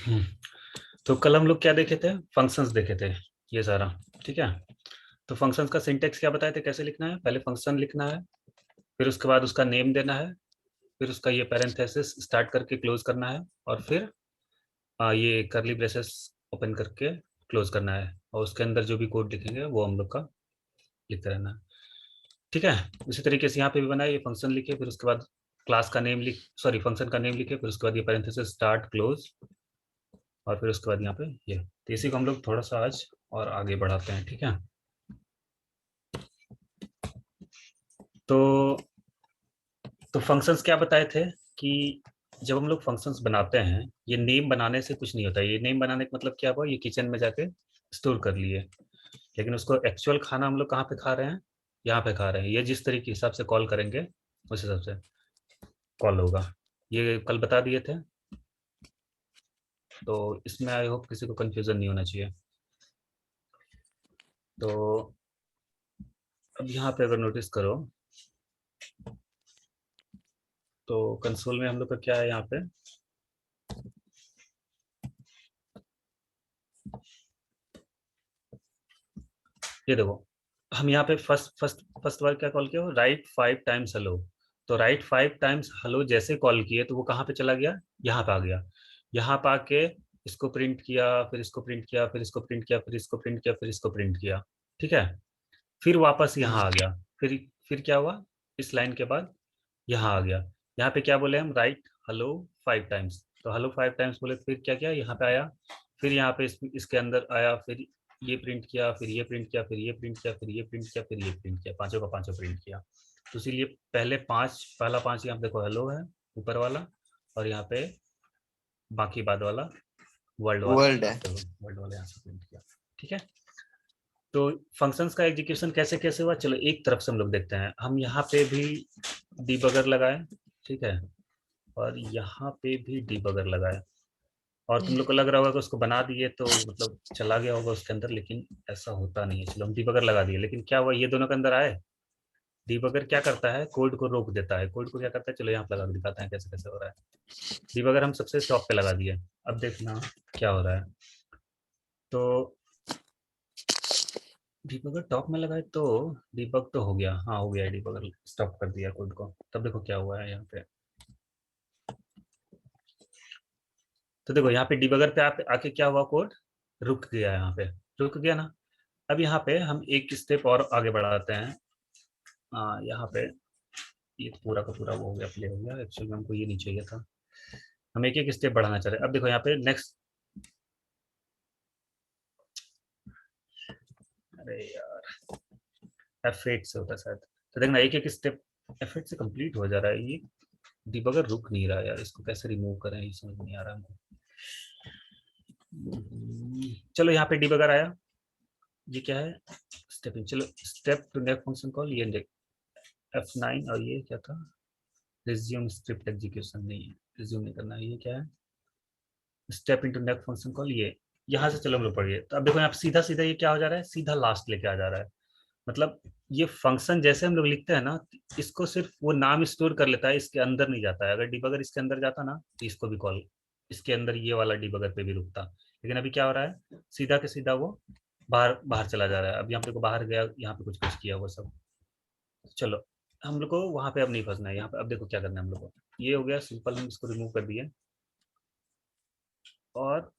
हम्म, तो कल हम लोग क्या देखे थे? फंक्शंस देखे थे, ये सारा। ठीक है। तो फंक्शंस का सिंटेक्स क्या बताए थे, कैसे लिखना है? पहले फंक्शन लिखना है, फिर उसके बाद उसका नेम देना है, फिर उसका ये पैरेंथेसिस स्टार्ट करके क्लोज करना है, और फिर ये करली ब्रेसेस ओपन करके क्लोज करना है, और उसके अंदर जो भी कोड लिखेंगे वो हम लोग का लिखते रहना है। ठीक है। इसी तरीके से यहाँ पे भी बनाए, ये फंक्शन लिखे, फिर उसके बाद क्लास का नेम लिख, सॉरी फंक्शन का नेम लिखे, फिर उसके बाद ये पैरेंथेसिस स्टार्ट क्लोज, और फिर उसके बाद यहाँ पे ये। तो इसी को हम लोग थोड़ा सा आज और आगे बढ़ाते हैं। ठीक है। तो फंक्शंस क्या बताए थे कि जब हम लोग फंक्शंस बनाते हैं, ये नेम बनाने से कुछ नहीं होता। ये नेम बनाने का मतलब क्या हुआ, ये किचन में जाके स्टोर कर लिए, लेकिन उसको एक्चुअल खाना हम लोग कहाँ पे खा रहे हैं? यहाँ पे खा रहे हैं। ये जिस तरीके हिसाब से कॉल करेंगे उस हिसाब से कॉल होगा। ये कल बता दिए थे, तो इसमें आई होप किसी को कंफ्यूजन नहीं होना चाहिए। तो अब यहाँ पे अगर नोटिस करो, तो कंसोल में हम लोग का क्या है यहाँ पे? ये देखो, हम यहाँ पे फर्स्ट फर्स्ट फर्स्ट बार क्या कॉल किया, राइट 5 टाइम्स हेलो। तो राइट 5 टाइम्स हेलो जैसे कॉल किए तो वो कहाँ पे चला गया? यहाँ पे आ गया। यहाँ पे आके इसको प्रिंट किया, फिर इसको प्रिंट किया, फिर इसको प्रिंट किया, फिर इसको प्रिंट किया, फिर इसको प्रिंट किया। ठीक है। फिर वापस यहाँ आ गया। फिर क्या हुआ, इस लाइन के बाद यहाँ आ गया। यहाँ पे क्या बोले हम, राइट हेलो 5 टाइम्स। तो हेलो 5 टाइम्स बोले, फिर क्या किया, यहाँ पे आया, फिर यहाँ पे इसके अंदर आया, फिर ये प्रिंट किया, फिर ये प्रिंट किया, फिर ये प्रिंट किया, फिर ये प्रिंट किया, फिर ये प्रिंट किया, पांचों का पांचों प्रिंट किया। तो इसीलिए पहले पांच, पहला पांच यहाँ पे देखो हेलो है ऊपर वाला, और यहाँ पे बाकी बाद वाला वर्ल्ड वाला, वर्ल्ड है। वर्ल्ड वाला यहाँ से प्रिंट किया। ठीक है। तो फंक्शंस का एग्जीक्यूशन कैसे कैसे हुआ, चलो एक तरफ से हम लोग देखते हैं। हम यहाँ पे भी डिबगर लगाए, ठीक है, और यहाँ पे भी डिबगर लगाए। और तुम लोग को लग रहा होगा कि उसको बना दिए तो मतलब चला गया होगा उसके अंदर, लेकिन ऐसा होता नहीं है। चलो हम डिबगर लगा दिए, लेकिन क्या हुआ, ये दोनों के अंदर आए। डिबगर क्या करता है, कोड को रोक देता है। कोड को क्या करता है, चलो यहाँ पे लगा के दिखाते हैं कैसे कैसे हो रहा है। डिबगर हम सबसे टॉप पे लगा दिए। अब देखना क्या हो रहा है। तो डिबगर टॉप में लगाए तो डिबग तो हो गया, हाँ हो गया, डिबगर स्टॉप कर दिया कोड को। तब देखो क्या हुआ है यहाँ पे। तो देखो यहाँ पे डिबगर पे आके क्या हुआ, कोड रुक गया, यहाँ पे रुक गया ना। अब यहाँ पे हम एक स्टेप और आगे बढ़ाते हैं। यहाँ पे ये तो पूरा का पूरा वो हो गया, प्ले हो गया। एक्चुअली हमको ये नहीं चाहिए था, हम एक एक स्टेप बढ़ाना चाह रहे हैं। अब देखो यहाँ पे नेक्स्ट, अरे यार F8 से होता है शायद। तो देखना एक एक स्टेप F8 से कंप्लीट हो जा रहा है। ये डिबगर रुक नहीं रहा यार, इसको कैसे रिमूव करें ये समझ नहीं आ रहा हमको। चलो यहाँ पे डिबगर आया, ये क्या है, स्टेपिंग। चलो step to next function call, ये F9, और ये क्या था, रिज्यूम स्क्रिप्ट एग्जीक्यूशन। नहीं है, रिज्यूम नहीं करना है। ये क्या है, step into next function call, ये यहाँ से चलो हम लोग पढ़िए। तो अब देखो यहाँ पे सीधा सीधा ये क्या हो जा रहा है, सीधा लास्ट लेके आ जा रहा है। मतलब ये फंक्शन जैसे हम लोग लिखते हैं ना, इसको सिर्फ वो नाम स्टोर कर लेता है, इसके अंदर नहीं जाता है। अगर डिबगर इसके अंदर जाता ना तो इसको भी कॉल, इसके अंदर ये वाला डिबगर पे भी रुकता। लेकिन अभी क्या हो रहा है, सीधा के सीधा वो बाहर बाहर चला जा रहा है। अब यहाँ पे को बाहर गया, यहाँ पे कुछ कुछ किया वो सब। चलो हम लोग को वहां पे अब नहीं फंसना है। यहाँ पे अब देखो क्या करना है हम लोग को। ये हो गया सिंपल, हम इसको रिमूव कर दिए, और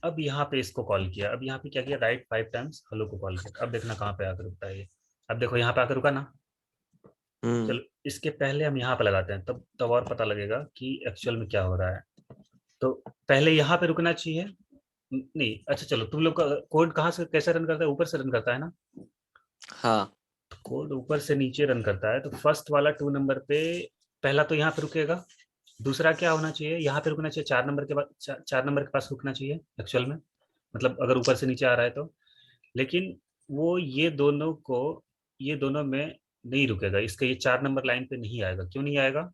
अब यहाँ पे इसको कॉल किया। अब यहाँ पे क्या किया, राइट 5 टाइम्स हेलो को कॉल किया। अब देखना कहाँ पे आकर रुकता है ये। अब देखो यहाँ पे आकर रुका ना। हम्म। चलो इसके पहले हम यहाँ पे लगाते हैं, तब तब और पता लगेगा कि एक्चुअल में क्या हो रहा है। तो पहले यहाँ पे रुकना चाहिए। नहीं, अच्छा चलो, तुम लोग का कोड कहाँ से कैसे रन करता है, ऊपर से रन करता है ना। हाँ। तो कोड ऊपर से नीचे रन करता है, तो फर्स्ट वाला 2 नंबर पे पहला तो यहाँ पे रुकेगा। दूसरा क्या होना चाहिए, यहाँ पे रुकना चाहिए 4 नंबर के बाद, 4 नंबर के पास रुकना चाहिए एक्चुअल में। मतलब अगर ऊपर से नीचे आ रहा है तो। लेकिन वो ये दोनों में नहीं रुकेगा, इसके ये 4 नंबर लाइन पे नहीं आएगा। क्यों नहीं आएगा,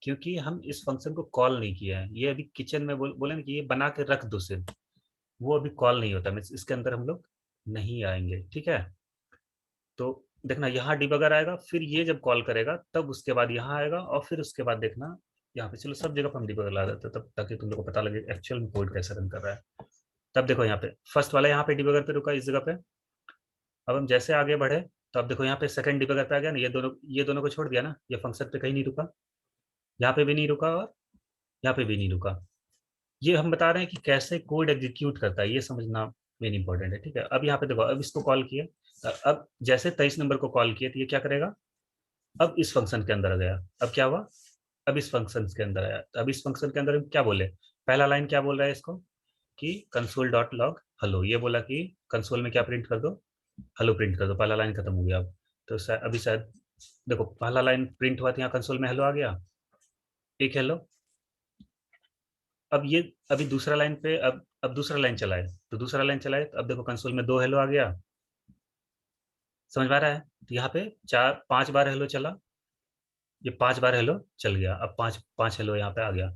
क्योंकि हम इस फंक्शन को कॉल नहीं किया है। ये अभी किचन में बोले ना कि ये बना के रख दो सिर्फ, वो अभी कॉल नहीं होता, मीन्स इसके अंदर हम लोग नहीं आएंगे। ठीक है। तो देखना यहाँ डिबगर आएगा, फिर ये जब कॉल करेगा तब उसके बाद यहाँ आएगा, और फिर उसके बाद देखना यहाँ पे चलो सब जगह पर हम डिबगर ला देते हैं, तब ताकि तुम लोग को पता लगे एक्चुअल में कोड कैसे रन कर रहा है। तब देखो यहाँ पे फर्स्ट वाला यहाँ पे डिबगर पे रुका इस जगह पे। अब हम जैसे आगे बढ़े तो अब देखो यहाँ पे सेकंड डिबगर पे आ गया ना, ये दोनों को छोड़ दिया ना, ये फंक्शन पे कहीं नहीं रुका, यहाँ पे भी नहीं रुका और यहाँ पे भी नहीं रुका। ये हम बता रहे हैं कि कैसे कोड एग्जीक्यूट करता है, ये समझना मेन इंपॉर्टेंट है, ठीक है। अब यहाँ पे देखो, अब इसको कॉल किए, अब जैसे 23 नंबर को कॉल किए तो ये क्या करेगा, अब इस फंक्शन के अंदर आ गया। अब क्या हुआ, अब इस फंक्शन के अंदर आया, तो अब इस फंक्शन के अंदर हम क्या बोले, पहला लाइन क्या बोल रहा है इसको कि कंसोल डॉट लॉग हेलो, ये बोला कि कंसोल में क्या प्रिंट कर दो, हेलो प्रिंट कर दो। पहला लाइन खत्म हो गया। अब तो अभी शायद देखो पहला लाइन प्रिंट हुआ था, यहाँ कंसोल में हेलो आ गया, एक हेलो। अब ये अभी दूसरा लाइन पे, अब दूसरा लाइन चलाए, तो दूसरा लाइन चलाए तो अब देखो कंसोल में 2 हेलो आ गया। समझ में आ रहा है, तो यहाँ पे 4 5 बार हेलो चला, ये 5 बार हेलो चल गया, अब पांच पांच हेलो यहाँ पे आ गया।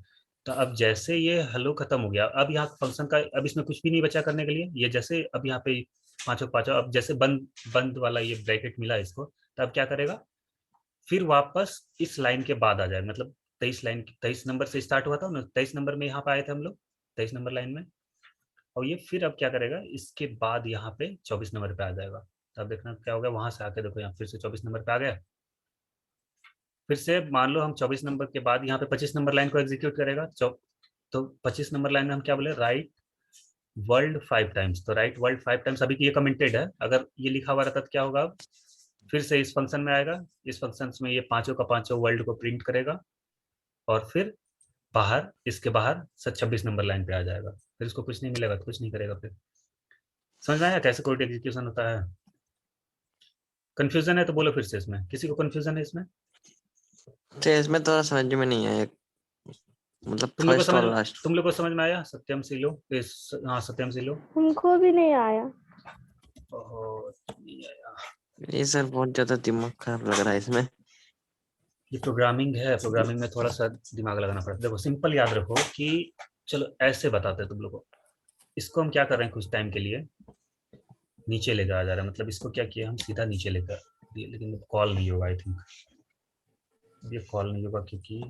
तो अब जैसे ये हेलो खत्म हो गया, अब यहाँ फंक्शन का अब इसमें कुछ भी नहीं बचा करने के लिए, ये जैसे अब यहाँ पे पांचों पांचों, अब जैसे बंद बंद वाला ये ब्रैकेट मिला इसको, तो अब क्या करेगा, फिर वापस इस लाइन के बाद आ जाए, मतलब 23 नंबर से स्टार्ट हुआ था ना, 23 नंबर में यहाँ पे आए थे हम लोग, 23 नंबर लाइन में। और ये फिर अब क्या करेगा, इसके बाद यहाँ पे 24 नंबर पे आ जाएगा। तो अब देखना क्या होगा, वहां से आके देखो यहाँ फिर से 24 नंबर पे आ गया। फिर से मान लो हम 24 नंबर के बाद यहाँ पे 25 नंबर लाइन को एग्जीक्यूट करेगा, तो 25 नंबर लाइन में हम क्या बोले, राइट वर्ल्ड 5 टाइम्स। तो राइट वर्ल्ड 5 टाइम्स, अभी ये कमेंटेड है, अगर ये लिखा हुआ रहता तो क्या होगा, फिर से इस फंक्शन में आएगा, इस फंक्शन में ये पांचों का पांचों वर्ल्ड को प्रिंट करेगा, और फिर बाहर, इसके बाहर 26 नंबर लाइन पे आ जाएगा, फिर इसको कुछ नहीं मिलेगा तो कुछ नहीं करेगा फिर। समझ में आया कैसे कोड एग्जीक्यूशन होता है। कंफ्यूजन है तो बोलो फिर से, इसमें किसी को कंफ्यूजन है इसमें। तो इसमें तो समझ में नहीं आया, मतलब तुम लोग को फर्स्ट समझ और लास्ट। तुम लोग को समझ में आया, सत्यम सिलो हाँ सत्यम सिलो। हमको भी नहीं आया। ओहो, नहीं आया। ये सर बहुत ज्यादा दिमाग खराब लग रहा है इसमें। ये प्रोग्रामिंग है, प्रोग्रामिंग में थोड़ा सा दिमाग लगाना पड़ता है। देखो सिंपल याद रखो कि चलो ऐसे बताते हैं तुम लोग को, इसको हम क्या कर रहे हैं, कुछ टाइम के लिए नीचे लेकर आ जा रहा है, मतलब इसको क्या किया हम, सीधा नीचे लेकर दिए, लेकिन कॉल नहीं होगा आई थिंक, ये कॉल नहीं होगा क्योंकि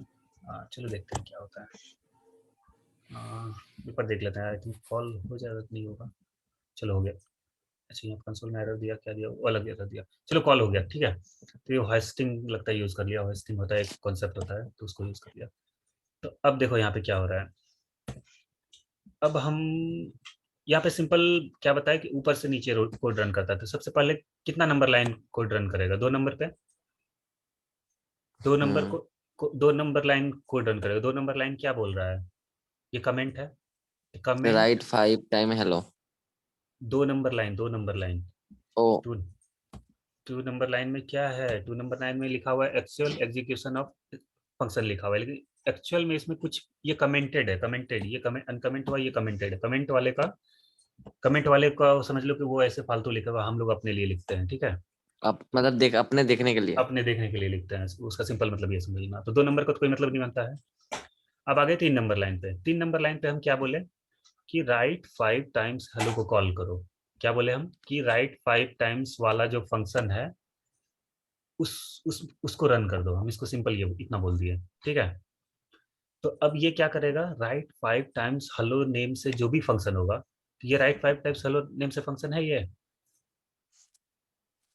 चलो देखते हैं क्या होता है। ऊपर देख लेते हैं, आई थिंक कॉल हो जाएगा कि नहीं होगा। चलो हो गया। अच्छा यहाँ कंसोल में एरर दिया, क्या दिया, वो अलग एरर दिया, चलो कॉल हो गया, ठीक है। तो ये होस्टिंग लगता है यूज़ कर लिया, होस्टिंग होता है एक कॉन्सेप्ट होता है, तो उसको यूज़ कर लिया। तो अब देखो यहाँ पे क्या हो रहा है, अब हम यहाँ पे सिंपल क्या बताया कि ऊपर से नीचे कोड रन करता है, तो सबसे पहले कितना नंबर लाइन कोड रन करेगा, 2 नंबर पे, 2 नंबर हम्म। को 2 नंबर लाइन कोड रन करेगा। 2 नंबर लाइन क्या बोल रहा है, ये कमेंट है, right comment 5 time hello. 2 number line, 2 number line, oh. Two 2 number line में क्या है, 2 नंबर लाइन में लिखा हुआ है एक्चुअल एग्जीक्यूशन ऑफ फंक्शन लिखा हुआ है, लेकिन एक्चुअल में इसमें कुछ ये कमेंटेड है, कमेंटेड, ये कमेंट अनकमेंट हुआ, ये कमेंटेड है, कमेंट वाले का समझ लो कि वो ऐसे फालतू लिखा हुआ, हम लोग अपने लिए लिखते हैं, ठीक है, अब मतलब देख अपने देखने के लिए। अपने देखने के लिए लिखते हैं, उसका सिंपल मतलब ये समझना। तो 2 नंबर का तो कोई मतलब नहीं बनता है। अब आगे 3 नंबर लाइन पे, 3 नंबर लाइन पे हम क्या बोले कि राइट 5 टाइम्स हेलो को कॉल करो। क्या बोले हम कि राइट 5 टाइम्स वाला जो फंक्शन है उसको रन कर दो, हम इसको सिंपल ये इतना बोल दिए, ठीक है। तो अब ये क्या करेगा, राइट 5 टाइम्स हेलो नेम से जो भी फंक्शन होगा, तो ये राइट 5 टाइम्स हेलो नेम से फंक्शन है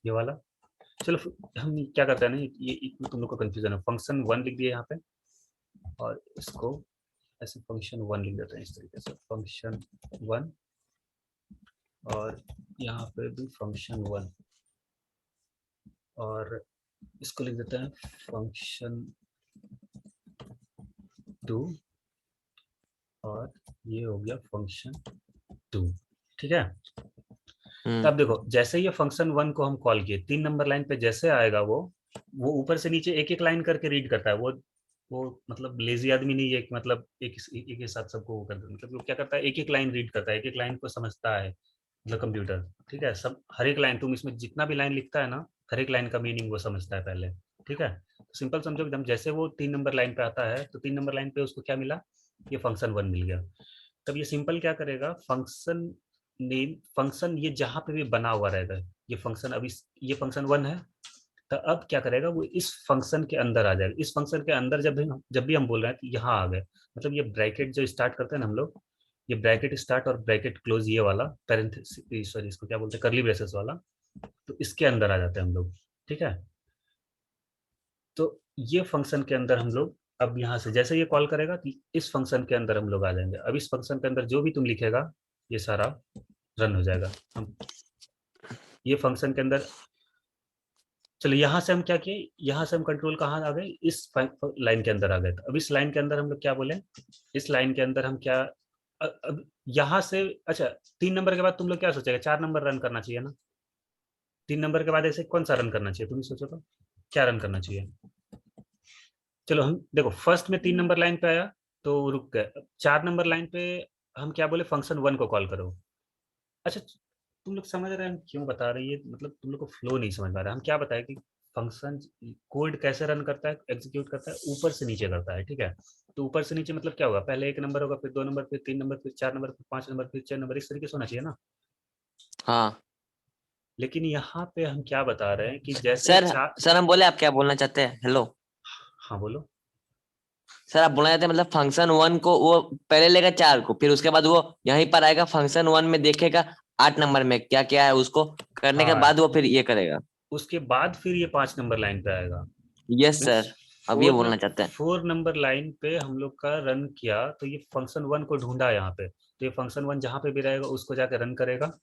ये वाला। चलो हम क्या करते हैं ना, ये तुम लोग को कंफ्यूजन है, फंक्शन 1 लिख दिए यहाँ पे, और इसको ऐसे फंक्शन 1 लिख देते हैं इस तरीके से, फंक्शन 1, और यहाँ पे भी फंक्शन 1, और इसको लिख देते हैं फंक्शन 2, और ये हो गया फंक्शन 2, ठीक है। तो अब देखो जैसे ये फंक्शन 1 को हम कॉल किए, 3 नंबर लाइन पे जैसे आएगा वो ऊपर से नीचे एक एक लाइन करके रीड करता है, वो मतलब लेजी आदमी नहीं है कि मतलब एक के साथ सबको वो कर दे, मतलब वो क्या करता है, एक एक लाइन रीड करता है, एक एक लाइन को समझता है, मतलब कंप्यूटर, ठीक है। सब हर एक लाइन, तुम इसमें जितना भी लाइन लिखता है ना, हर एक लाइन का मीनिंग वो समझता है पहले, ठीक है। तो सिंपल समझो एकदम, जैसे वो 3 नंबर लाइन पे आता है तो 3 नंबर लाइन पे उसको क्या मिला, ये फंक्शन 1 मिल गया। तब ये सिंपल क्या करेगा, फंक्शन नेम, फंक्शन ये जहां पे भी बना हुआ रहेगा, ये फंक्शन अभी ये फंक्शन 1 है, तो अब क्या करेगा, वो इस फंक्शन के अंदर आ जाएगा। इस फंक्शन के अंदर जब भी हम बोल रहे हैं कि यहाँ आ गए, मतलब ये ब्रैकेट जो स्टार्ट करते हैं ना हम लोग, ये ब्रैकेट स्टार्ट और ब्रैकेट क्लोज, ये वाला पैरेंथेसिस, सॉरी इसको क्या बोलते हैं, कर्ली ब्रेसेस वाला, तो इसके अंदर आ जाते हैं हम लोग। ठीक है, तो ये फंक्शन के अंदर हम लोग अब यहाँ से जैसे ये कॉल करेगा कि इस फंक्शन के अंदर हम लोग आ जाएंगे। अब इस फंक्शन के अंदर जो भी तुम लिखेगा ये सारा रन हो जाएगा। हम ये फंक्शन के अंदर, चलो यहाँ से हम क्या किए, यहाँ से हम कंट्रोल कहाँ आ गए, इस लाइन के अंदर आ गए। तो अब इस लाइन के अंदर हम लोग क्या बोले, इस लाइन के अंदर हम क्या, अब यहाँ से, अच्छा 3 नंबर के बाद तुम लोग क्या सोचेगा, 4 नंबर रन करना चाहिए ना। 3 नंबर के बाद ऐसे कौन सा रन करना चाहिए, तुम ही सोचो तो क्या रन करना चाहिए। चलो हम देखो, फर्स्ट में 3 नंबर लाइन पे आया तो रुक गए। अब 4 नंबर लाइन पे हम क्या बोले, फंक्शन 1 को कॉल करो। अच्छा, तुम लोग समझ रहे हैं हम क्यों बता रहे हैं ये, मतलब तुम लोग को फ्लो नहीं समझ पा रहा है। हम क्या बताए कि फंक्शन कोड कैसे रन करता है, एग्जीक्यूट करता है, ऊपर से नीचे करता है। ठीक है, तो ऊपर से नीचे मतलब क्या होगा, पहले 1 नंबर होगा, फिर 2 नंबर, फिर 3 नंबर, फिर 4 नंबर, फिर 5 नंबर, फिर 6 नंबर, इस तरीके से होना चाहिए ना। हाँ लेकिन यहाँ पे हम क्या बता रहे हैं कि जैसे सर। चार, सर हम बोले, आप क्या बोलना चाहते हैं? हेलो हाँ बोलो। सर, आप बोलना चाहते हैं मतलब फंक्शन वन को वो पहले लेगा 4 को, फिर उसके बाद वो यहीं पर आएगा फंक्शन वन में, देखेगा 8 नंबर में क्या क्या है, उसको करने के हाँ, बाद वो फिर ये करेगा। उसके बाद फिर ये 5 नंबर लाइन पे आएगा। यस मीन्स सर, अब ये फोर बोलना चाहते हैं। 4 नंबर लाइन पे हम लोग का रन किया, तो ये फंक्शन 1 को ढूंढा यहाँ पे, तो ये फंक्शन 1 जहाँ पे भी रहेगा उसको जाके रन करेगा।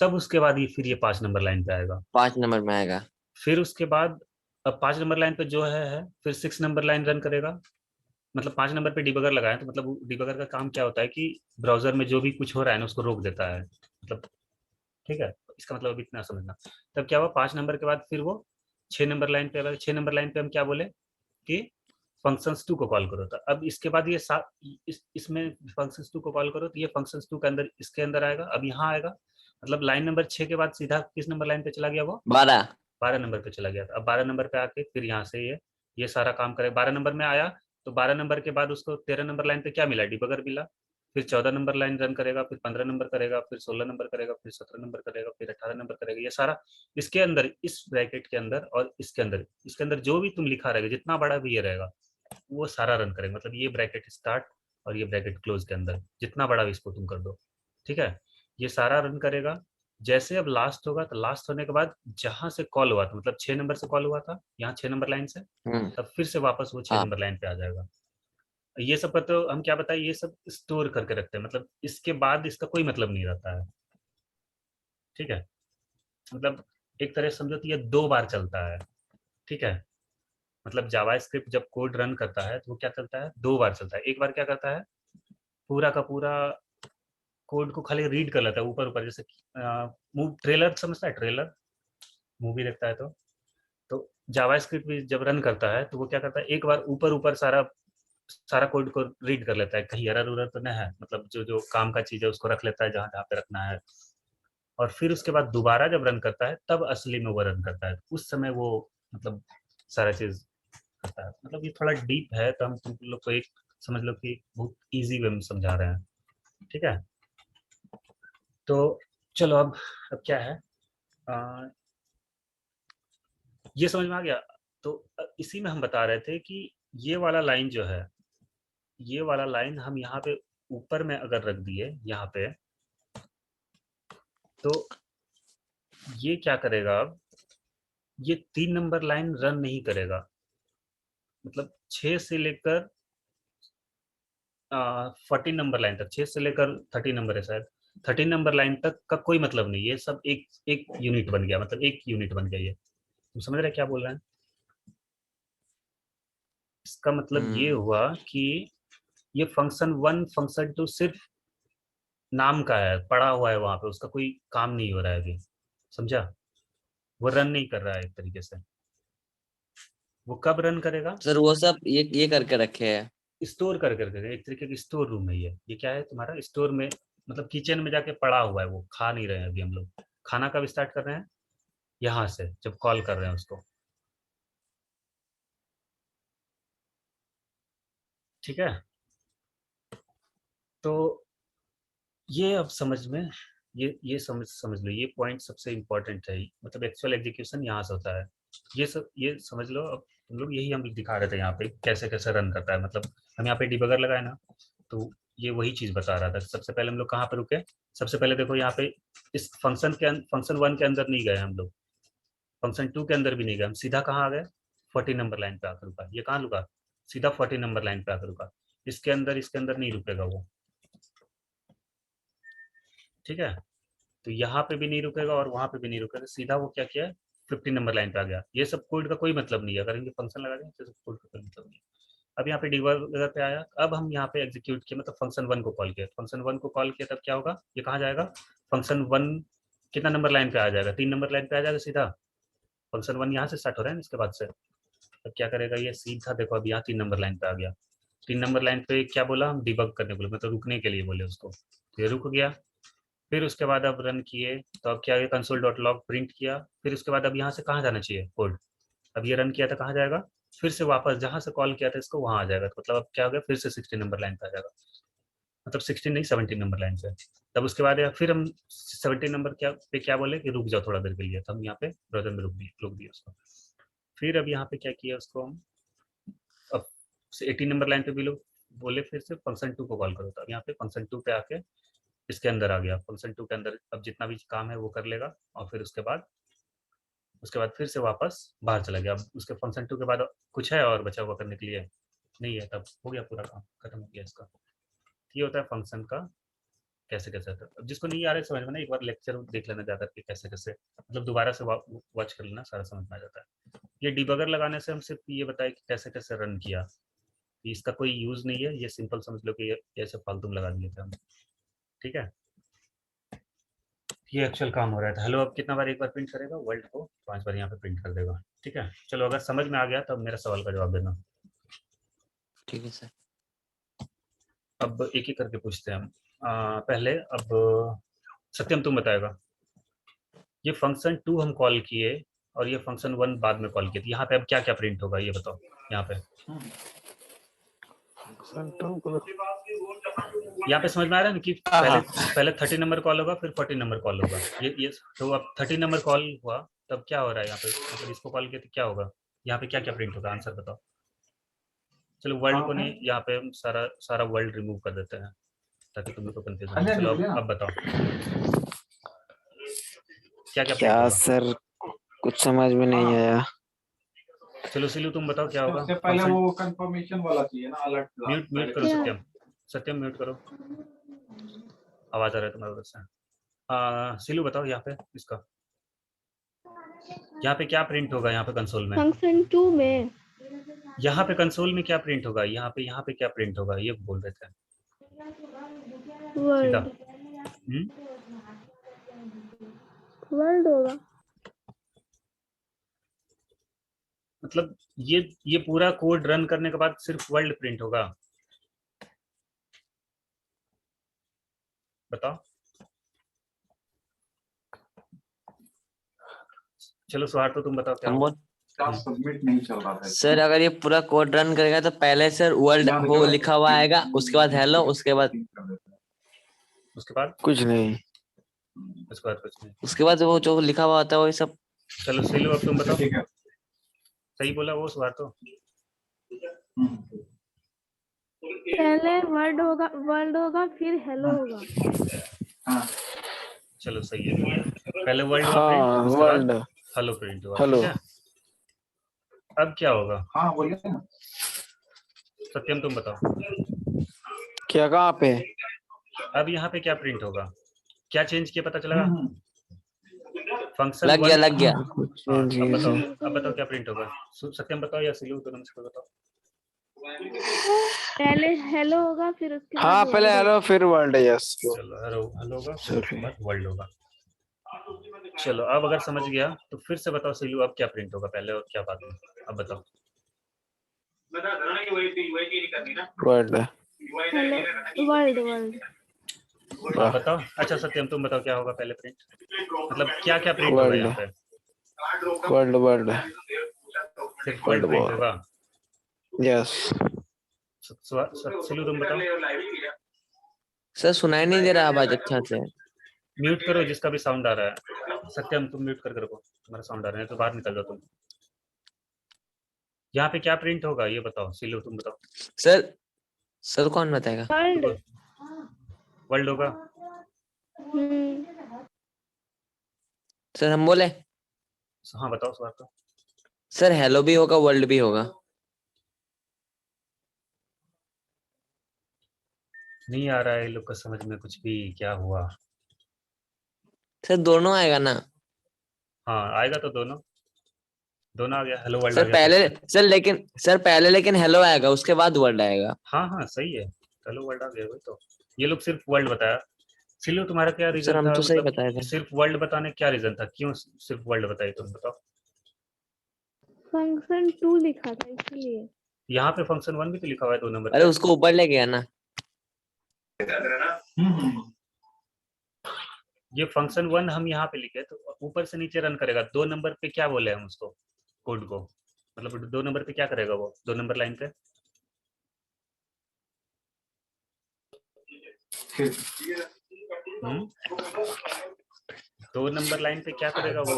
तब उसके बाद ये फिर ये 5 नंबर लाइन पे आएगा। 5 नंबर में आएगा। फिर उसके बाद अब 5 नंबर लाइन पे जो है फिर 6 नंबर लाइन रन करेगा। मतलब 5 नंबर पे डिबगर लगाए, तो मतलब डिबगर का काम क्या होता है कि ब्राउजर में जो भी कुछ हो रहा है ना उसको रोक देता है, मतलब। ठीक है, इसका मतलब अभी इतना समझना। तब क्या हुआ, 5 नंबर के बाद फिर वो 6 नंबर लाइन पे आएगा। 6 नंबर लाइन पे हम क्या बोले कि फंक्शंस 2 को कॉल करो। तो अब इसके बाद ये इसमें फंक्शंस 2 को कॉल करो, तो ये फंक्शंस 2 के अंदर इसके अंदर आएगा। अब यहाँ आएगा, मतलब लाइन नंबर 6 के बाद सीधा किस नंबर लाइन पे चला गया वो, 12। 12 नंबर पे चला गया था। अब 12 नंबर पे आके फिर यहाँ से ये सारा काम करेगा। 12 नंबर में आया, तो 12 नंबर के बाद उसको 13 नंबर लाइन पे क्या मिला, डिबगर मिला। फिर 14 नंबर लाइन रन करेगा, फिर 15 नंबर करेगा, फिर 16 नंबर करेगा, फिर 17 नंबर करेगा, फिर 18 नंबर करेगा। ये सारा इसके अंदर, इस ब्रैकेट के अंदर और इसके अंदर जो भी तुम लिखा रहेगा, जितना बड़ा भी ये रहेगा वो सारा रन करेगा। मतलब ये ब्रैकेट स्टार्ट और ये ब्रैकेट क्लोज के अंदर जितना बड़ा भी इसको तुम कर दो। ठीक है, ये सारा रन करेगा। जैसे अब लास्ट होगा, तो लास्ट होने के बाद जहां से कॉल हुआ था, मतलब 6 नंबर से कॉल हुआ था यहाँ 6 नंबर लाइन से, हम्म। तब फिर से वापस वो छह हाँ नंबर लाइन पे आ जाएगा। ये सब का तो हम क्या बताए, ये सब स्टोर करके रखते हैं, मतलब इसके बाद इसका कोई मतलब नहीं रहता है। ठीक है, मतलब एक तरह से समझो तो ये 2 बार चलता है। ठीक है, मतलब जावास्क्रिप्ट जब कोड रन करता है तो वो क्या चलता है, 2 बार चलता है। एक बार क्या करता है, पूरा का पूरा कोड को खाली रीड कर लेता है ऊपर ऊपर, जैसे ट्रेलर समझता है, ट्रेलर मूवी देखता है तो जावास्क्रिप्ट भी जब रन करता है तो वो क्या करता है, एक बार ऊपर ऊपर सारा सारा कोड को रीड कर लेता है, कहीं एरर उरर तो नहीं है, मतलब जो जो काम का चीज है उसको रख लेता है जहां जहां पे रखना है। और फिर उसके बाद दोबारा जब रन करता है तब असली में वो रन करता है, उस समय वो मतलब सारा चीज करता है। मतलब ये थोड़ा डीप है, तो हम तुम लोग को एक समझ लो कि बहुत इजी वे में समझा रहे हैं। ठीक है, तो चलो अब क्या है, अ, ये समझ में आ गया। तो इसी में हम बता रहे थे कि ये वाला लाइन जो है, ये वाला लाइन हम यहाँ पे ऊपर में अगर रख दिए यहाँ पे, तो ये क्या करेगा, अब ये 3 नंबर लाइन रन नहीं करेगा। मतलब 6 से लेकर 14 नंबर लाइन तक, 6 से लेकर 30 नंबर है शायद, 13 नंबर लाइन तक का कोई मतलब नहीं, ये सब एक एक यूनिट बन गया, मतलब एक यूनिट बन गया। ये तुम समझ रहे हैं क्या बोल रहे हैं। इसका मतलब ये हम्म। हुआ कि ये फंक्शन 1 फंक्शन 2 सिर्फ नाम का है, पड़ा हुआ है वहां पे, उसका कोई काम नहीं हो रहा है अभी। समझा, वो रन नहीं कर रहा है एक तरीके से। वो कब रन करेगा, सर वो सब ये करके रखे हैं। स्टोर कर करके, एक तरीके की स्टोर रूम है ये क्या है तुम्हारा स्टोर में, मतलब किचन में जाके पड़ा हुआ है, वो खा नहीं रहे हैं अभी हम लोग। खाना कब स्टार्ट कर रहे हैं, यहाँ से जब कॉल कर रहे हैं उसको। ठीक है, तो ये अब समझ में, ये समझ समझ लो, ये पॉइंट सबसे इंपॉर्टेंट है, मतलब एक्चुअल एग्जीक्यूशन यहाँ से होता है। ये समझ लो। अब तुम लोग यही हम दिखा रहे थे यहाँ पे कैसे कैसे रन करता है। मतलब हम यहाँ पे डिबगर लगाए ना, तो ये वही चीज बता रहा था। सबसे पहले हम लोग कहाँ पे रुके? सबसे पहले देखो यहाँ पे इस फंक्शन 1 के अंदर नहीं गए हम लोग, फंक्शन 2 के अंदर भी नहीं गए, हम सीधा कहाँ आ गए? 40 नंबर लाइन पे आकर रुका। ये कहाँ रुका? सीधा 40 नंबर लाइन पे आकर रुका। इसके अंदर नहीं रुकेगा वो। ठीक है, तो यहाँ पे भी नहीं रुकेगा और वहां पे भी नहीं रुकेगा। सीधा वो क्या किया है, 50 नंबर लाइन पे आ गया। ये सब कोड का कोई मतलब नहीं है, अगर इनके फंक्शन लगा दें तो सब कोड का कोई मतलब नहीं है। अब यहाँ पे डिबगर पे आया, अब हम यहाँ पे एग्जीक्यूट किया, मतलब फंक्शन 1 को कॉल किया। फंक्शन 1 को कॉल किया तब क्या होगा, ये कहाँ जाएगा? फंक्शन 1 कितना नंबर लाइन पे आ जाएगा? 3 नंबर लाइन पे आ जाएगा सीधा। फंक्शन 1 यहाँ से स्टार्ट हो रहा है ना, इसके बाद से। अब क्या करेगा ये सीधा, देखो अब यहाँ 3 नंबर लाइन पे आ गया। 3 नंबर लाइन पे क्या बोला, हम डिबग करने बोले, मतलब रुकने के लिए बोले उसको। ये रुक गया। फिर उसके बाद अब रन किए, तो अब क्या, कंसोल डॉट लॉग प्रिंट किया। फिर उसके बाद अब यहाँ से कहाँ जाना चाहिए कोड? अब ये रन किया था, कहाँ जाएगा? फिर से वापस जहाँ से कॉल किया था इसको वहां आ जाएगा। तो मतलब अब क्या हो गया, फिर से 16 नंबर लाइन पे आ जाएगा। मतलब 16 नहीं, 17 नंबर लाइन पे। तब उसके बाद फिर हम 17 नंबर क्या बोले कि रुक जाओ थोड़ा देर के लिए, तो हम यहाँ पे ब्राउजर में रुक दिया उसको। फिर अब यहाँ पे क्या किया उसको हम, अब 18 नंबर लाइन पे भी लोग बोले फिर से फंक्शन 2 को कॉल करो। तो अब यहाँ पे फंक्शन 2 पे आके इसके अंदर आ गया। फंक्शन 2 के अंदर अब जितना भी काम है वो कर लेगा, और फिर उसके बाद फिर से वापस बाहर चला गया। अब उसके फंक्शन 2 के बाद कुछ है और बचा हुआ करने के लिए? नहीं है। तब हो गया, पूरा काम खत्म हो गया इसका। ये होता है फंक्शन का कैसे कैसे होता है। अब जिसको नहीं आ रहा है समझ में ना, एक बार लेक्चर देख लेना जाकर के कैसे कैसे, मतलब दोबारा से वॉच कर लेना, सारा समझ में आ जाता है। ये डिबगर लगाने से हम सिर्फ ये बताए कि कैसे कैसे रन किया, इसका कोई यूज नहीं है। ये सिंपल समझ लो कि ये ऐसे फालतू में लगा दिए थे हम। ठीक है, ये एक्चुअल काम हो रहा था। हेलो अब कितना बार एक बार प्रिंट करेगा, वर्ल्ड को 5 बार यहाँ पे प्रिंट कर देगा। ठीक है, चलो अगर समझ में आ गया तो अब मेरा सवाल का जवाब देना। ठीक है सर। अब एक एक करके पूछते हैं हम। पहले अब सत्यम तुम बताएगा, ये फंक्शन 2 हम कॉल किए और ये फंक्शन 1 बाद में कॉल किए, तो यहाँ पे अब क्या क्या प्रिंट होगा ये बताओ। यहाँ पे समझ में आ रहा है ना कि पहले 30 नंबर कॉल होगा, फिर 40 नंबर कॉल होगा। ये तो अब 30 नंबर कॉल हुआ, तब क्या हो रहा है यहाँ पे, मतलब इसको कॉल किया तो क्या होगा? यहाँ पे क्या क्या प्रिंट होगा, आंसर बताओ। चलो वर्ल्ड को नहीं, यहाँ पे हम सारा सारा वर्ल्ड रिमूव कर देते हैं ताकि तुम लोग को कंफ्यूजन हो। चलो अब बताओ क्या क्या प्रिंट क्या होगा। सर, कुछ समझ में नहीं आया। चलो सिलू तुम बताओ क्या होगा। उससे पहले वो कंफर्मेशन वाला चाहिए ना, अलर्ट। म्यूट म्यूट करो सत्यम, सत्यम म्यूट करो, आवाज आ रहा है तुम्हारे उधर से। सिलू बताओ यहाँ पे इसका, यहाँ पे क्या प्रिंट होगा, यहाँ पे कंसोल में। फंक्शन 2 में यहाँ पे कंसोल में क्या प्रिंट होगा, यहाँ पे क्या प्रिंट होगा, ये बोल रहे थे सीधा। वर्ल्ड वर्ल्ड होगा। मतलब ये पूरा कोड रन करने के बाद सिर्फ वर्ल्ड प्रिंट होगा, बताओ। चलो सुहार तो तुम बताओ क्या हम होगा। बोल सबमिट नहीं चल रहा था सर, अगर ये पूरा कोड रन करेगा तो पहले सर वर्ल्ड वो लिखा हुआ आएगा, उसके बाद हेलो, उसके बाद उसके बाद कुछ नहीं। उसके बाद कुछ नहीं। उसके बाद वो जो लिखा हुआ होता है वही सब। चलो सिलू अब तुम बताओ। ठीक है। सही बोला वो सुहार तो। पहले वर्ल्ड होगा फिर हेलो होगा। हाँ चलो सही है, पहले वर्ल्ड हुआ प्रिंट, हाँ, उसके बाद वर्ल्ड। हेलो प्रिंट हुआ। हेलो। ठीक है, अब क्या होगा हाँ बोलिए ना। सत्यम तुम बताओ। क्या, कहाँ पे? अब यहाँ पे क्या प्रिंट होगा, क्या चेंज किया पता चला? फंक्शन लग 1। गया, लग गया। कुछ हाँ नहीं अब सर। बताओ क्या प्रिंट होगा। सत्यम बताओ या सिलू, दोनों में से कोई बताओ। पहले हेलो होगा फिर उसके बाद हाँ, पहले वर्ल्ड हेलो होगा। फिर वर्ल्ड। यस। चलो हेलो हेलो होगा, फिर उसके सॉरी। बाद वर्ल्ड होगा। चलो अब अगर समझ गया तो फिर से बताओ सिलू, अब क्या प्रिंट होगा पहले और क्या बाद में, अब बताओ। वर्ल्ड। हेलो वर्ल्ड वर्ल्ड हाँ बताओ। अच्छा सत्यम तुम बताओ क्या होगा पहले प्रिंट, मतलब क्या क्या प्रिंट होगा वर्ल्ड यहाँ पे। World world. सिर्फ वर्ल्ड प्रिंट होगा। यस। सिलू तुम बताओ। सर सुनाई नहीं दे रहा आवाज अच्छा से। म्यूट करो जिसका भी साउंड आ रहा है। सत्यम तुम म्यूट करके रखो, तुम्हारा साउंड आ रहा है तो बाहर निकल जाओ तुम। यहाँ पे क्या प्रिंट होगा ये बताओ, सिलो तुम बताओ। सर सर कौन बताएगा? वर्ल्ड। वर्ल्ड होगा। सर हम बोले? हाँ बताओ सवाल तो। सर हेलो भी होगा, वर्ल्ड भी होगा। नहीं आ रहा है लोग को समझ में कुछ भी, क्या हुआ? सर दोनों आएगा ना? हाँ आएगा तो दोनों, दोनों आ गया, हेलो वर्ल्ड आ सर गया फिर पहले, से। सर पहले लेकिन हेलो आएगा, उसके बाद वर्ल्ड आएगा। हाँ हाँ सही है, हेलो वर्ल्ड आ गया वही तो। ये लोग सिर्फ वर्ल्ड बताया। सिलो तुम्हारा क्या सर रीजन हम था, तो सही मतलब बताए थे। सिर्फ वर्ल्ड बताने क्या रीजन था, क्यों सिर्फ वर्ल्ड बताई तुम बताओ? फंक्शन 2 लिखा था इसलिए। यहाँ पे फंक्शन 1 भी तो लिखा हुआ है 2 नंबर अरे पे। उसको ऊपर ले गया ना। ये फंक्शन 1 हम यहाँ पे लिखे तो ऊपर से नीचे रन करेगा। 2 नंबर पे क्या बोले हम उसको, कोड को, मतलब 2 नंबर पे क्या करेगा वो, 2 नंबर लाइन पे? हम्म 2 नंबर लाइन पे क्या करेगा वो?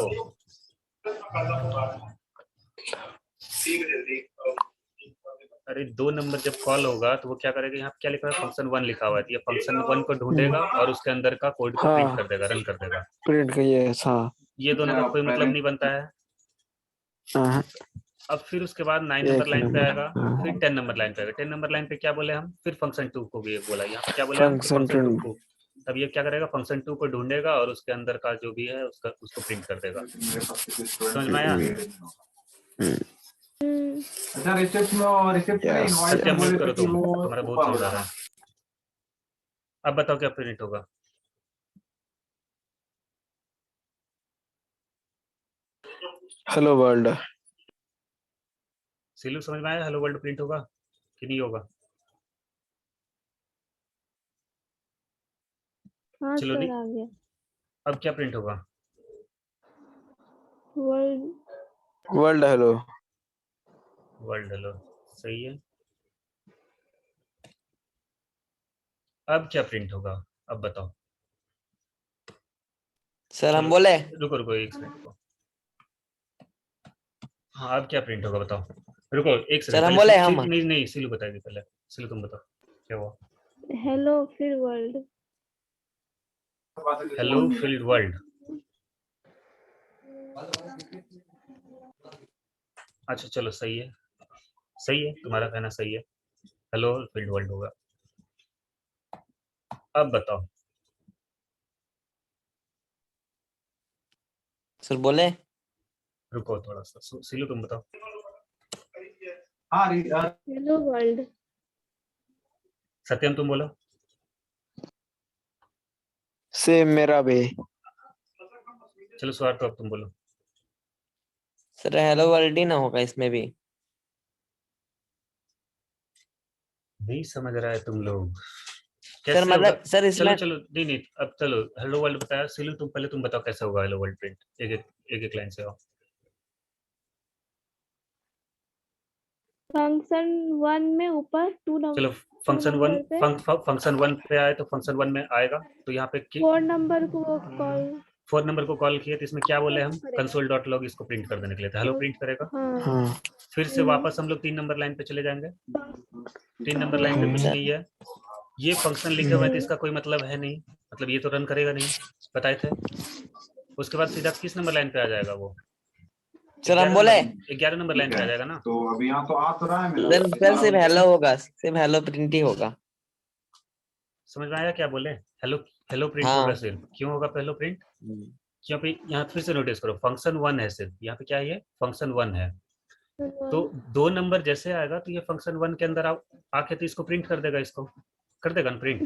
अरे 2 नंबर जब कॉल होगा तो वो क्या करेगा, यहाँ पे क्या लिखा है, फंक्शन 1 लिखा हुआ है, तो ये फंक्शन 1 को ढूंढेगा और उसके अंदर का कोड को प्रिंट हाँ कर देगा, रन कर देगा। प्रिंट का ये हाँ। ये दोनों का कोई मतलब नहीं बनता है। हाँ, अब फिर उसके बाद 9 नंबर एक लाइन पे आएगा, नंबर। फिर 10 नंबर लाइन पे आएगा। 10 नंबर लाइन पे क्या बोले हम, फिर फंक्शन 2 को भी बोला, यहाँ पे क्या बोले हम, फंक्शन फंक्शन 2 को। तब ये क्या करेगा, फंक्शन 2 को ढूंढेगा और उसके अंदर का जो भी है उसका उसको प्रिंट कर देगा। समझ में आया? अच्छा रिसेप्ट में, रिसेप्ट में Yes, इनवाइट सत्या कर म्यूट बोले करो थे कि तुम, वो तुम्हारा बहुत ऊपर हो साउंड आ रहा जाना। है। अब बताओ क्या प्रिंट होगा? Hello world. सिलू समझ में आया, हेलो वर्ल्ड प्रिंट होगा कि नहीं होगा? हाँ चलो सर नहीं, आ गया। अब क्या प्रिंट होगा? World. World hello. World hello, सही है। अब क्या प्रिंट होगा, अब बताओ। सर हम चलो बोले? रुको रुको एक सेकंड रुको। हाँ अब क्या प्रिंट होगा बताओ। रुको एक सर सेकंड हम पहले बोले हम। नहीं नहीं सिलू बताएगी पहले। सिलू तुम बताओ क्या हुआ। हेलो फिर वर्ल्ड। Hello field world. अच्छा चलो सही है, सही है, तुम्हारा कहना सही है, हेलो फील्ड वर्ल्ड होगा। अब बताओ। सर बोले? रुको थोड़ा सा, सिलू तुम बताओ। हाँ हेलो वर्ल्ड। सत्यम तुम बोलो। सेम मेरा भी। चलो स्वार्थ अब तुम बोलो। सर हेलो वर्ल्ड ही ना होगा इसमें भी। नहीं समझ रहा है तुम लोग, सर कैसे होगा? मतलब सर चलो इसमें। चलो नहीं नहीं, अब चलो हेलो वर्ल्ड बताया सिलू, तुम पहले तुम बताओ कैसे होगा हेलो वर्ल्ड प्रिंट, एक लाइन से आओ। फंक्शन 1 में ऊपर 2 चलो फंक्शन 1, नंबर पे फंक्शन 1 पे आए तो फंक्शन 1 में आएगा, तो यहाँ पे 4 नंबर को कॉल। 4 नंबर को कॉल किया तो इसमें क्या बोले हम, कंसोल डॉट लॉग इसको प्रिंट कर देने के लिए, तो हेलो प्रिंट करेगा। हाँ। हाँ फिर से वापस हम लोग 3 नंबर लाइन पे चले जाएंगे। 3 नंबर लाइन पे कुछ नहीं है, ये फंक्शन लिखे हुए हैं तो इसका कोई मतलब है नहीं, मतलब ये तो रन करेगा नहीं, बताए थे। उसके बाद सीधा किस नंबर लाइन पे आ जाएगा वो, सर हम 11 बोले? नंबर, 11 नंबर लाइन पे आ जाएगा ना। तो अभी यहाँ तो आ तो रहा है मेरा। सर सिर्फ हेलो होगा, सिर्फ हेलो प्रिंट ही होगा। समझ में आया क्या बोले, हेलो हेलो प्रिंट होगा हाँ। सिर्फ, क्यों होगा हेलो प्रिंट? क्योंकि यहाँ फिर से नोटिस करो फंक्शन 1 है सिर्फ, यहाँ पे क्या है, ये फंक्शन 1 है, तो 2 नंबर जैसे आएगा तो ये फंक्शन 1 के अंदर आके तो इसको प्रिंट कर देगा, इसको कर देगा ना प्रिंट।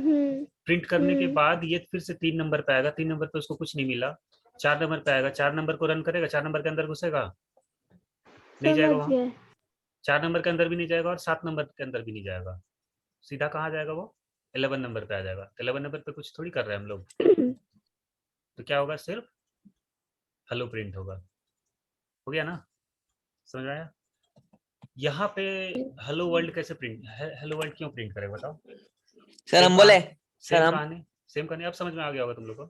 प्रिंट करने के बाद ये फिर से 3 नंबर पे आएगा, 3 नंबर पे उसको कुछ नहीं मिला, 4 नंबर पे आएगा, 4 नंबर को रन करेगा, 4 नंबर के अंदर घुसेगा, नहीं जाएगा समझ वहां, गए। 4 नंबर के अंदर भी नहीं जाएगा और 7 नंबर के अंदर भी नहीं जाएगा, सीधा कहाँ जाएगा वो, 11 नंबर पे आ जाएगा। तो 11 नंबर पे कुछ थोड़ी कर रहे हैं हम लोग, तो क्या होगा, सिर्फ हेलो प्रिंट होगा। हो गया ना, समझ आया? यहाँ पे हेलो वर्ल्ड कैसे प्रिंट, हेलो वर्ल्ड क्यों प्रिंट करेगा बताओ? सर हम बोले? सर सेम हम। कहानी, सेम कहानी, अब समझ में आ गया होगा तुम लोग को।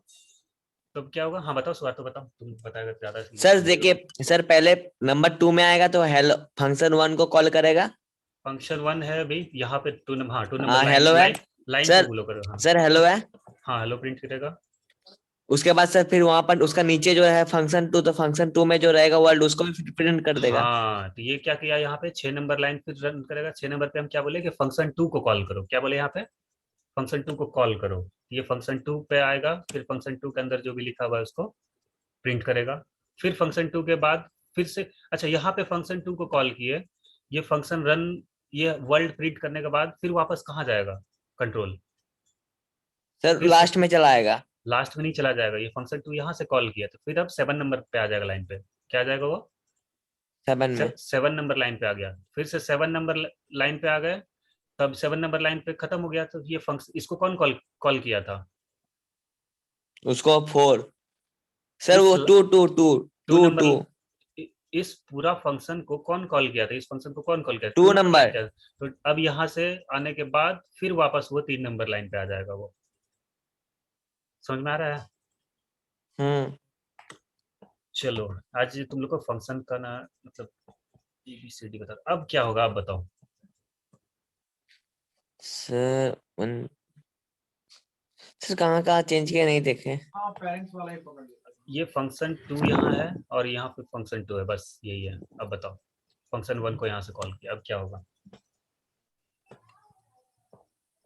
तो अब क्या होगा? हाँ बताओ, सवाल तो बताओ, तुम बताएगा ज्यादा सही। सर देखिए सर, पहले नंबर 2 में आएगा तो हेलो फंक्शन 1 को कॉल करेगा। फंक्शन 1 है भाई, यहाँ पे 2 नंबर, हाँ 2 नंबर हाँ लाइन हेलो है लाइन लाइन पे सर। बोलो करो, हाँ। सर हेलो है। हाँ हेलो प्रिंट करेगा। उसके बाद सर फिर वहां पर उसका नीचे जो है फंक्शन 2, तो फंक्शन 2 में जो रहेगा वर्ड उसको भी प्रिंट कर देगा। हाँ तो ये क्या किया यहाँ पे, 6 नंबर लाइन फिर रन करेगा। 6 नंबर पे हम क्या बोले कि फंक्शन 2 को कॉल करो, क्या बोले यहाँ पे, फंक्शन 2 को कॉल करो। ये फंक्शन 2 पे आएगा, फिर फंक्शन 2 के अंदर जो भी लिखा हुआ है उसको प्रिंट करेगा। फिर फंक्शन 2 के बाद फिर से, अच्छा यहाँ पे फंक्शन 2 को कॉल किए, ये फंक्शन रन, ये वर्ल्ड प्रिंट करने के बाद फिर वापस कहाँ जाएगा कंट्रोल, सर फिर से लास्ट में चला आएगा। लास्ट में नहीं चला जाएगा। ये फंक्शन 2 यहाँ से कॉल किया तो फिर अब 7 नंबर पे आ जाएगा लाइन पे, क्या आ जाएगा वो, 7 में। 7 नंबर लाइन पे आ गया। फिर से 7 नंबर लाइन पे आ गए, तब 7 नंबर लाइन पे खत्म हो गया। तो ये फंक्शन, इसको कौन कॉल कॉल किया था, उसको 4। सर इस वो 2 2 2 2 2 नंबर 2 इस पूरा फंक्शन को कौन कॉल किया था, इस फंक्शन को कौन कॉल किया, 2 2 नंबर लाइन नंबर। किया। तो अब यहाँ से आने के बाद फिर वापस वो 3 नंबर लाइन पे आ जाएगा वो। समझ में आ रहा है? हम्म। चलो, आज तुम लोग को फंक्शन का ना मतलब ABCD बता, अब क्या होगा आप बताओ। सर सर कहाँ कहाँ चेंज किया नहीं देखे। हाँ पेरेंट्स वाला ही पकड़ लिया। ये फंक्शन 2 यहाँ है और यहाँ पे फंक्शन 2 है, बस यही है। अब बताओ, फंक्शन 1 को यहाँ से कॉल किया, अब क्या होगा।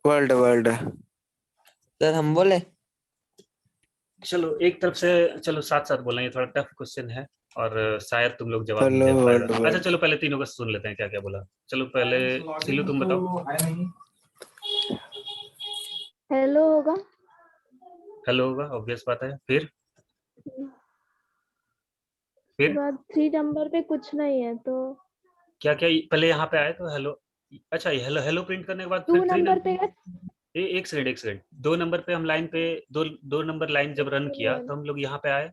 वर्ल्ड वर्ल्ड सर हम बोले। चलो एक तरफ से, चलो साथ साथ बोलना, ये थोड़ा टफ क्वेश्चन है और शायद तुम लोग जवाब नहीं हेलो दे वर्ल्ड पाएगा। अच्छा वर्ल्ड चलो पहले तीनों का सुन लेते हैं क्या क्या बोला। चलो पहले पेरेंट्स सिलू लॉगिन तुम बताओ। तो है नहीं। हेलो होगा। हेलो होगा, ऑब्वियस बात है। फिर उसके फिर बाद 3 नंबर पे कुछ नहीं है तो क्या क्या पहले यहाँ पे आए तो हेलो, अच्छा हेलो हेलो प्रिंट करने के बाद 2 फिर 3 नंबर पे है एक सेकंड एक सेकंड, 2 नंबर पे हम लाइन पे, दो नंबर लाइन जब रन किया वन। तो हम लोग यहाँ पे आए,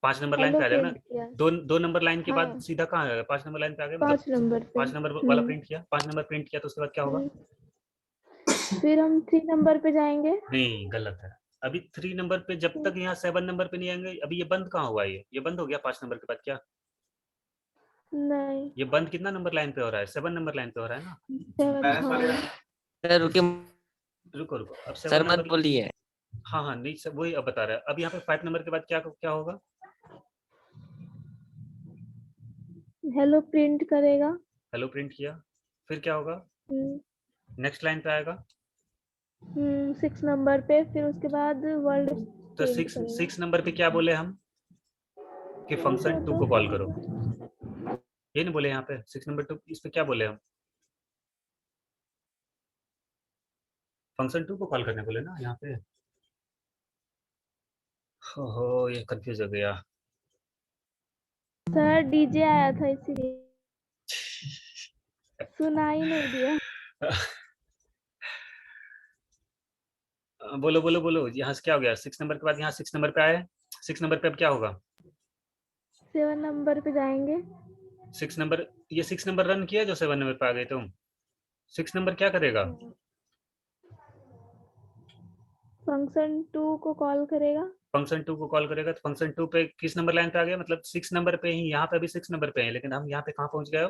5 नंबर लाइन हेलो पे आ जाएगा ना। प्रिंट किया। दो नंबर लाइन के बाद हाँ सीधा कहाँ आएगा, 5 नंबर लाइन पे आ गए, मतलब 5 नंबर पे। 5 नंबर वाला प्रिंट किया, 5 नंबर प्रिंट किया तो उसके बाद क्या होगा। फिर हम 3 नंबर पे जाएंगे। नहीं गलत है, अभी 3 नंबर पे जब तक यहाँ 7 नंबर पे नहीं आएंगे, अभी ये बंद कहाँ हुआ, ये बंद हो गया 5 नंबर के बाद क्या, नहीं ये बंद कितना नंबर लाइन पे हो रहा है, 7 नंबर लाइन पे हो रहा है ना। 7 पेरेंट्स वाले हाँ। सर रुके। रुको रुको, अब 7 सर मत नंबर, बोलिए। हाँ हाँ नहीं सब वही अब बता रहा है। अब यहाँ पे 5 नंबर के बाद क्या क्या होगा, हेलो प्रिंट करेगा। हेलो प्रिंट किया, फिर क्या होगा, नेक्स्ट लाइन पे आएगा। 6 नंबर पे फिर उसके बाद वर्ल्ड तो प्रिंट 6 करेगा। 6 नंबर पे क्या बोले हम कि फंक्शन 2 को कॉल करो, ये नहीं बोले यहाँ पे 6 नंबर 2 इस पे क्या बोले हम, फंक्शन 2 को कॉल करने बोले ना यहाँ पे। हो ये कंफ्यूज हो गया। सर डीजे आया था इसीलिए सुना ही नहीं दिया। बोलो बोलो बोलो, यहाँ से क्या हो गया, 6 नंबर के बाद यहाँ 6 नंबर पे आए, 6 नंबर पे अब क्या होगा, 7 नंबर पे जाएंगे। 6 नंबर, ये 6 नंबर रन किया जो 7 नंबर पे आ गए तुम, 6 नंबर क्या करेगा, फंक्शन 2 को कॉल करेगा। फंक्शन 2 को कॉल करेगा। तो फंक्शन 2 पे किस नंबर लाइन पे आ गया, मतलब 6 नंबर पे ही, यहाँ पे अभी 6 नंबर पे है लेकिन हम यहाँ पे कहाँ पहुंच गए,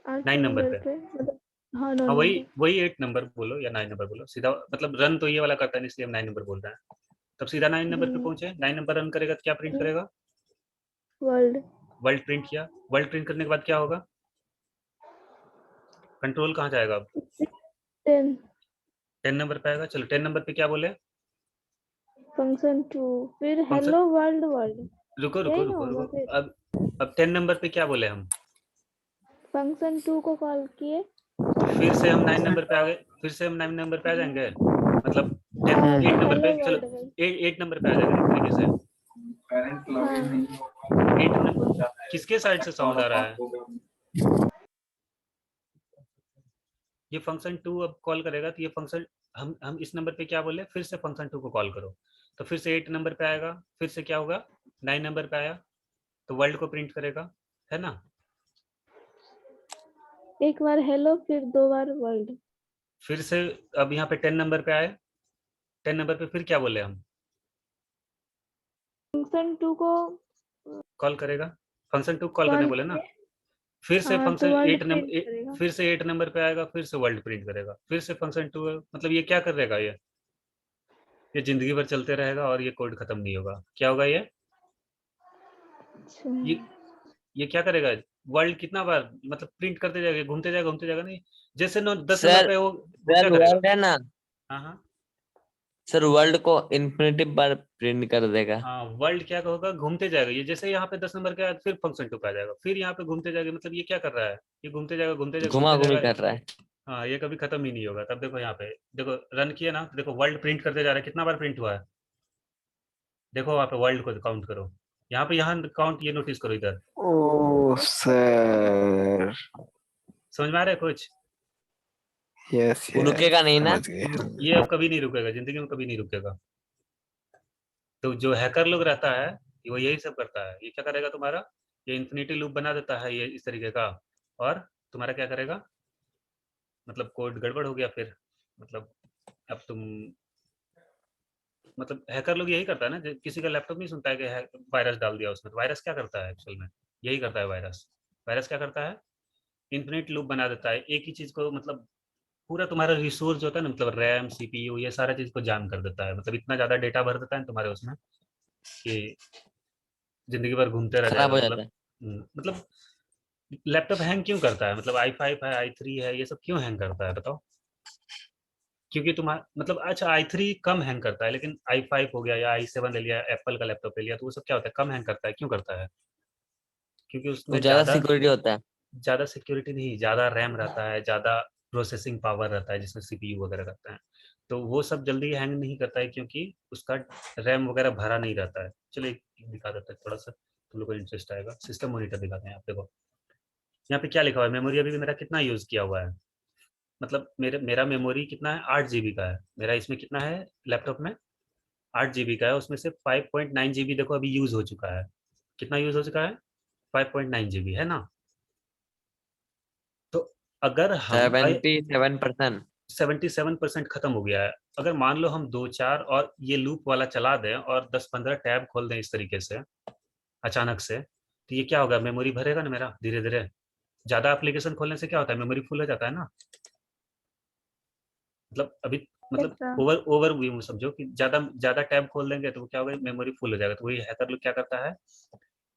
8 9 नंबर नंबर पे। पे मतलब हाँ 9 हाँ वही नंबर। वही 8 नंबर बोलो या 9 नंबर बोलो, सीधा मतलब रन तो ये वाला करता है इसलिए हम 9 नंबर बोल रहे हैं। तब सीधा 9 नंबर पे पहुंचे, 9 नंबर रन करेगा तो क्या प्रिंट करेगा, वर्ल्ड वर्ल्ड प्रिंट किया। वर्ल्ड प्रिंट करने के बाद क्या होगा, कंट्रोल कहाँ जाएगा अब, 10 10 नंबर पे आएगा। चलो 10 नंबर पे क्या बोले, फंक्शन 2 फिर फंक्शन, हेलो वर्ल्ड वर्ल्ड रुको रुको यही ना रुको होगा रुको, फिर। अब 10 नंबर पे क्या बोले हम, फंक्शन 2 को कॉल किए। तो फिर से हम 9 नंबर पे आ गए, फिर से हम 9 नंबर पे आ जाएंगे, मतलब 10 हाँ 8 नंबर हेलो पे, चलो वर्ल्ड 8 नंबर पे आ जाएगा एक तरीके से। पेरेंट्स लॉगिन हाँ नहीं होगा 8 तो नंबर, जाना है। किसके साइड से साउंड आ रहा है, होगा। ये फंक्शन 2 अब कॉल करेगा तो ये फंक्शन, हम इस नंबर पे क्या बोले, फिर से फंक्शन 2 को कॉल करो। तो फिर से 8 नंबर पे आएगा, फिर से क्या होगा, 9 नंबर पे आया तो वर्ल्ड को प्रिंट करेगा, है ना। एक बार हेलो फिर 2 बार वर्ल्ड। फिर से अब यहाँ पे 10 नंबर पे आए, 10 नंबर पे फिर क्या बोले हम, फंक्शन 2 को कॉल करेगा, फंक्शन 2 कॉल करने कॉल बोले ना, किए, फिर से हाँ, तो फंक्शन वर्ल्ड 8 प्रिंट नंबर, करेगा। फिर से 8 नंबर पे आएगा, फिर से वर्ल्ड प्रिंट करेगा, फिर से फंक्शन 2 है, मतलब ये क्या करेगा, ये जिंदगी भर चलते रहेगा और ये कोड खत्म नहीं होगा। क्या होगा अच्छा, ये क्या करेगा, वर्ल्ड कितना बार मतलब प्रिंट करते जाएगा, घूमते जाएगा नहीं, जैसे 10 नंबर सर पे वो क्या सर करेगा। वर्ल्ड है ना हाँ हाँ सर, वर्ल्ड को इन्फिनिटी बार प्रिंट कर देगा। हाँ, वर्ल्ड क्या होगा, घूमते जाएगा, ये जैसे यहाँ पे 10 नंबर के बाद फिर फंक्शन 2 पे आ जाएगा, फिर यहाँ पे घूमते जाएगा, मतलब ये क्या कर रहा है, ये घूमते जाएगा घुमा घूमते घुमी जाएगा। कर रहा है। हाँ, ये कभी खत्म ही नहीं होगा। तब देखो यहाँ पे, देखो रन किया ना, तो देखो वर्ल्ड प्रिंट करते जा रहा है, कितना बार प्रिंट हुआ है, देखो वहाँ पे वर्ल्ड को काउंट करो, यहाँ काउंट, ये नोटिस करो इधर, ओ सर, समझ में आ रहा है कुछ। यस वो यस, रुकेगा नहीं ना। समझ गए। ये अब कभी नहीं रुकेगा, जिंदगी में कभी नहीं रुकेगा। तो जो हैकर लोग रहता है, वो यही सब करता है, ये क्या करेगा तुम्हारा, ये इन्फिनिटी लूप बना देता है ये इस तरीके का, और तुम्हारा क्या करेगा, मतलब कोड गड़बड़ हो गया फिर, मतलब अब तुम, मतलब हैकर लोग यही करता है ना, किसी का लैपटॉप नहीं सुनता है कि वायरस डाल दिया उसमें, तो वायरस क्या करता है एक्चुअल में, यही करता है वायरस। वायरस क्या करता है, इन्फिनिट लूप बना देता है, एक ही चीज को, मतलब पूरा तुम्हारा रिसोर्स जो होता है ना, मतलब रैम सीपीयू, ये सारा चीज को जाम कर देता है, मतलब इतना ज्यादा डेटा भर देता है तुम्हारे उसमें कि जिंदगी भर घूमते रह खराब जाएगा, हो मतलब जाता है। मतलब लैपटॉप हैंग क्यों करता है, मतलब i5 है, i3 है, ये सब क्यों हैंग करता है बताओ। क्योंकि तुम्हारा मतलब, अच्छा i3 कम हैंग करता है, लेकिन i5 हो गया या i7 ले लिया, एप्पल का लैपटॉप ले लिया, तो वो सब क्या होता है, कम हैंग करता है, क्यों करता है, क्योंकि वो उसमें ज्यादा ज्यादा सिक्योरिटी होता है। ज्यादा सिक्योरिटी नहीं, ज्यादा रैम रहता है, ज्यादा प्रोसेसिंग पावर रहता है, जिसमें सीपीयू वगैरह रहता है, तो वो सब जल्दी हैंग नहीं करता है, क्योंकि उसका रैम वगैरह भरा नहीं रहता है। चलो एक दिखा देता है, थोड़ा सा तुम लोग को इंटरेस्ट आएगा, सिस्टम मॉनिटर दिखाते हैं आप, देखो यहाँ पे क्या लिखा हुआ है, मेमोरी अभी भी मेरा कितना यूज किया हुआ है, मतलब मेरा मेमोरी कितना है, 8 GB का है मेरा, इसमें कितना है लैपटॉप में, 8 GB का है, उसमें से 5.9 GB देखो अभी यूज हो चुका है, कितना यूज हो चुका है, 5.9 GB है ना। तो अगर हम 77%। 77% खत्म हो गया है, अगर मान लो हम 2-4 और ये लूप वाला चला दें और 10-15 टैब खोल दें इस तरीके से अचानक से, तो ये क्या होगा, मेमोरी भरेगा ना मेरा धीरे धीरे, ज्यादा एप्लीकेशन खोलने से क्या होता है, मेमोरी फुल हो जाता है ना, मतलब अभी, मतलब ऐसा। ओवर ओवर व्यू समझो कि ज्यादा ज्यादा टैब खोल देंगे तो वो क्या होगा, मेमोरी फुल हो जाएगा, तो वही हैकर लोग क्या करता है,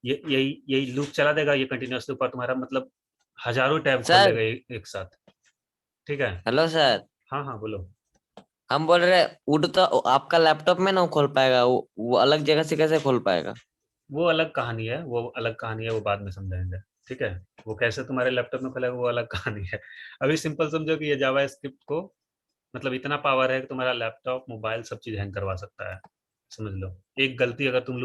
ये यही यही लूप चला देगा, ये कंटिन्यूअस लूप, और तुम्हारा मतलब हजारों टैब खोल सर देगा एक साथ। ठीक है। हेलो सर, हाँ हाँ बोलो। हम बोल रहे वुड तो आपका लैपटॉप में ना खोल पाएगा, वो अलग जगह से कैसे खोल पाएगा। वो अलग कहानी है, वो अलग कहानी है, वो बाद में समझाएंगे। ठीक है, वो कैसे तुम्हारे लैपटॉप में खुलेगा वो अलग कहानी है। अभी सिंपल समझो कि ये जावा स्क्रिप्ट को, मतलब इतना पावर है कि तुम्हारा लैपटॉप मोबाइल सब चीज हैंग करवा सकता है, समझ लो, एक गलती अगर तुम